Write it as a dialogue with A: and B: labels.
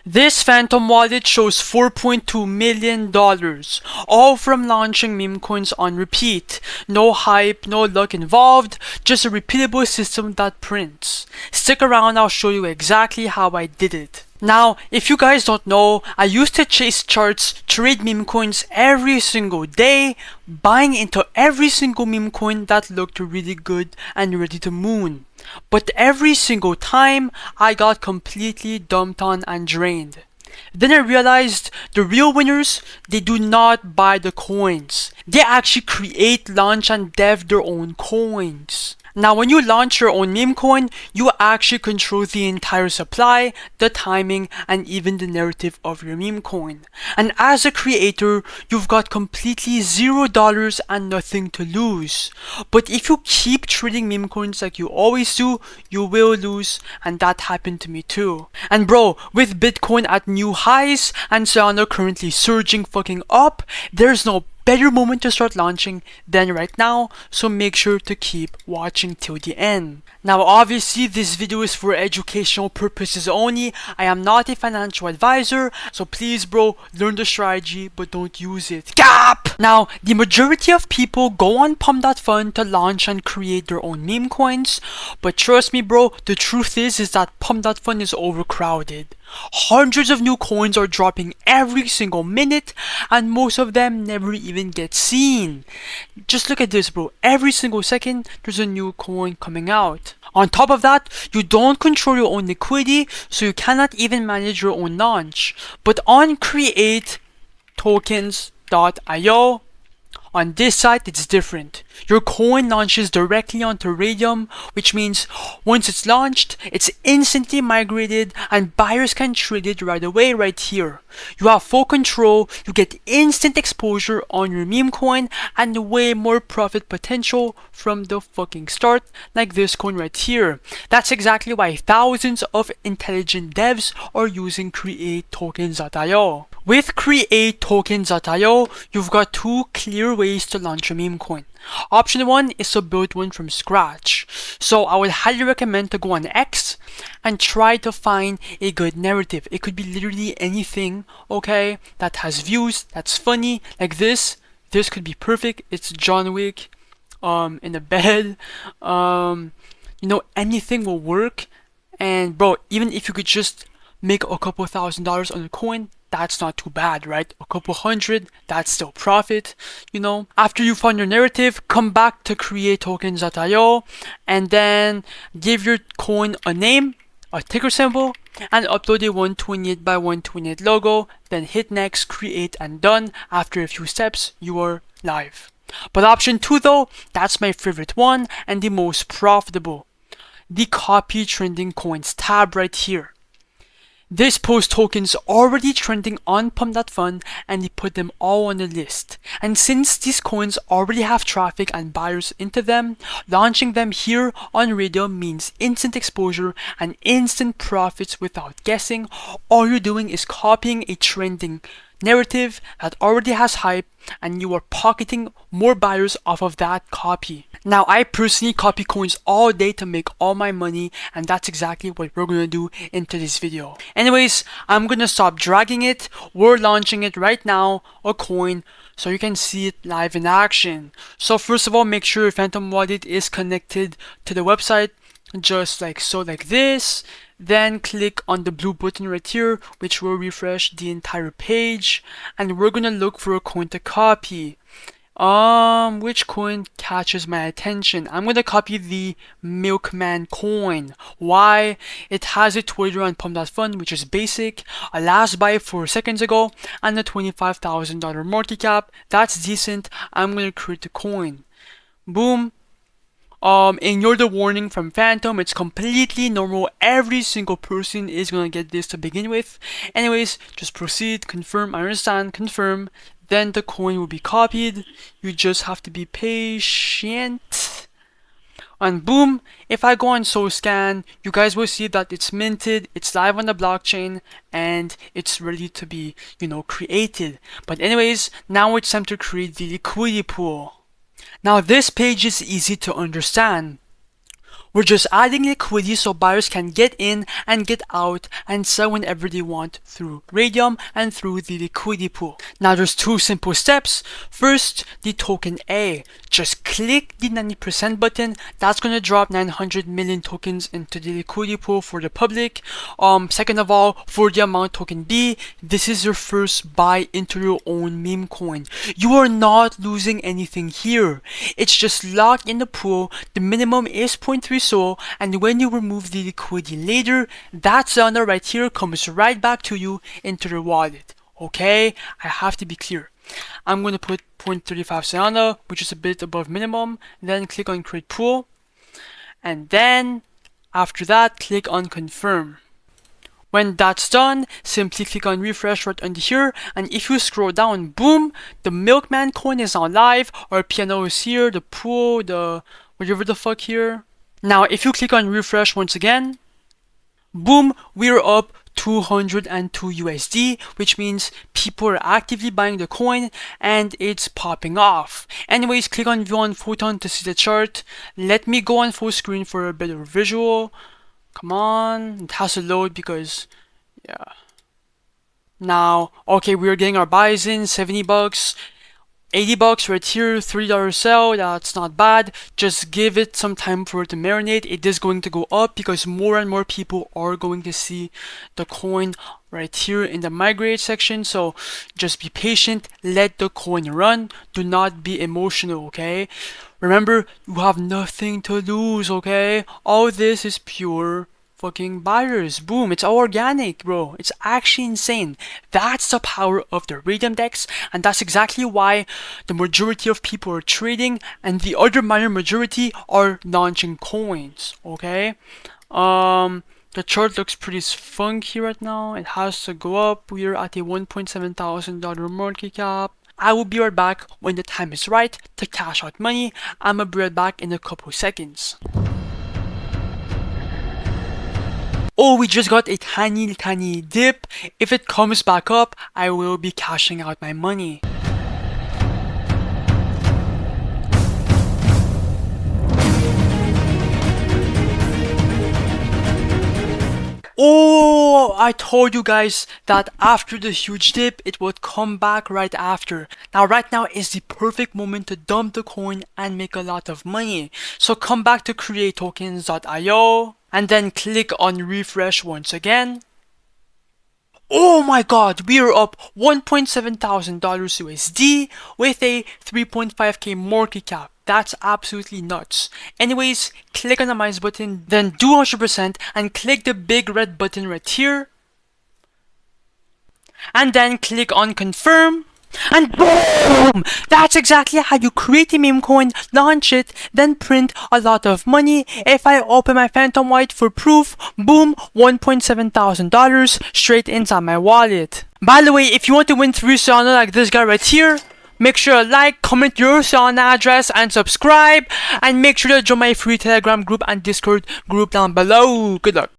A: This Phantom wallet shows $4.2 million, all from launching meme coins on repeat. No hype, no luck involved, just a repeatable system that prints. Stick around, I'll show you exactly how I did it. Now, if you guys don't know, I used to chase charts, trade meme coins every single day, buying into every single meme coin that looked really good and ready to moon. But every single time, I got completely dumped on and drained. Then I realized the real winners, they do not buy the coins. They actually create, launch, and dev their own coins. Now, when you launch your own meme coin, you actually control the entire supply, the timing, and even the narrative of your meme coin. And as a creator, you've got completely $0 and nothing to lose. But if you keep trading meme coins like you always do, you will lose, and that happened to me too. And bro, with Bitcoin at new highs and Solana currently surging fucking up, there's no better moment to start launching than right now, so make sure to keep watching till the end. Now obviously this video is for educational purposes only. I am not a financial advisor, so please bro, learn the strategy but don't use it. Gap! Now the majority of people go on Pump.Fun to launch and create their own meme coins, but trust me bro, the truth is that Pump.Fun is overcrowded. Hundreds of new coins are dropping every single minute, and most of them never even get seen. Just look at this bro, every single second there's a new coin coming out. On top of that, you don't control your own liquidity, so you cannot even manage your own launch. But on create token..Io, on this site, it's different. Your coin launches directly onto Radium, which means once it's launched, it's instantly migrated and buyers can trade it right away right here. You have full control, you get instant exposure on your meme coin and way more profit potential from the fucking start, like this coin right here. That's exactly why thousands of intelligent devs are using create tokens.io. With create tokens.io, you've got two clear ways to launch a meme coin. Option 1 is to build one from scratch. So I would highly recommend to go on X and try to find a good narrative. It could be literally anything, okay, that has views, that's funny, like this. This could be perfect. It's John Wick in a bed. Anything will work. And bro, even if you could just make a couple $1,000s on a coin, that's not too bad, right? A couple hundred, that's still profit, After you find your narrative, come back to create tokens.io and then give your coin a name, a ticker symbol, and upload a 128 by 128 logo, then hit next, create, and done. After a few steps, you are live. But option 2 though, that's my favorite one and the most profitable. The copy trending coins tab right here. This post tokens already trending on Pump.Fun and they put them all on the list. And since these coins already have traffic and buyers into them, launching them here on Radium means instant exposure and instant profits without guessing. All you're doing is copying a trending narrative that already has hype and you are pocketing more buyers off of that copy. Now I personally copy coins all day to make all my money, and that's exactly what we're gonna do in today's video. Anyways, I'm gonna stop dragging it. We're launching it right now, a coin, so you can see it live in action. So first of all, make sure your Phantom wallet is connected to the website, just like so, like this. Then click on the blue button right here, which will refresh the entire page, and we're gonna look for a coin to copy. Which coin catches my attention? I'm gonna copy the Milkman coin. Why? It has a Twitter on Pump.Fun, which is basic, a last buy 4 seconds ago, and a $25,000 market cap. That's decent. I'm gonna create the coin. Boom. Ignore the warning from Phantom. It's completely normal. Every single person is gonna get this to begin with. Anyways, just proceed, confirm, I understand, confirm. Then the coin will be copied. You just have to be patient. And boom, if I go on SoScan, you guys will see that it's minted, it's live on the blockchain, and it's ready to be, created. But anyways, now it's time to create the liquidity pool. Now this page is easy to understand. We're just adding liquidity so buyers can get in and get out and sell whenever they want through Radium and through the liquidity pool. Now there's two simple steps. First, the token A. Just click the 90% button. That's going to drop 900 million tokens into the liquidity pool for the public. Second of all, for the amount token B, this is your first buy into your own meme coin. You are not losing anything here. It's just locked in the pool. The minimum is 0.3 SOL, and when you remove the liquidity later, that Solana right here comes right back to you into your wallet. Okay, I have to be clear. I'm going to put 0.35 Solana, which is a bit above minimum, then click on create pool, and then after that click on confirm. When that's done, simply click on refresh right under here, and if you scroll down, boom, the Milkman coin is now live, our piano is here, the pool, the whatever the fuck here. Now if you click on refresh once again, boom, we're up 202 USD, which means people are actively buying the coin and it's popping off. Anyways, click on view on Photon to see the chart. Let me go on full screen for a better visual. Come on, it has to load because, yeah. Now, okay, we're getting our buys in, 70 bucks, 80 bucks right here, $3 sell, that's not bad. Just give it some time for it to marinate. It is going to go up because more and more people are going to see the coin right here in the migrate section. So just be patient, let the coin run, do not be emotional, okay? Remember, you have nothing to lose, okay? All this is pure fucking buyers. Boom, it's all organic, bro. It's actually insane. That's the power of the Radium DEX, and that's exactly why the majority of people are trading and the other minor majority are launching coins, okay? The chart looks pretty funky right now. It has to go up. We're at a $1.7 thousand market cap. I will be right back when the time is right to cash out money. I'm gonna be right back in a couple seconds. Oh, we just got a tiny dip. If it comes back up, I will be cashing out my money. Oh, I told you guys that after the huge dip, it would come back right after. Now, right now is the perfect moment to dump the coin and make a lot of money. So come back to createtokens.io and then click on refresh once again. Oh my god, we are up $1.7 thousand USD with a 3.5k market cap. That's absolutely nuts. Anyways, click on the minus button, then do 100% and click the big red button right here. And then click on confirm. And boom! That's exactly how you create a meme coin, launch it, then print a lot of money. If I open my Phantom White for proof, boom, $1.7 thousand straight inside my wallet. By the way, if you want to win 3 Solana like this guy right here, make sure to like, comment your Solana address, and subscribe. And make sure to join my free Telegram group and Discord group down below. Good luck.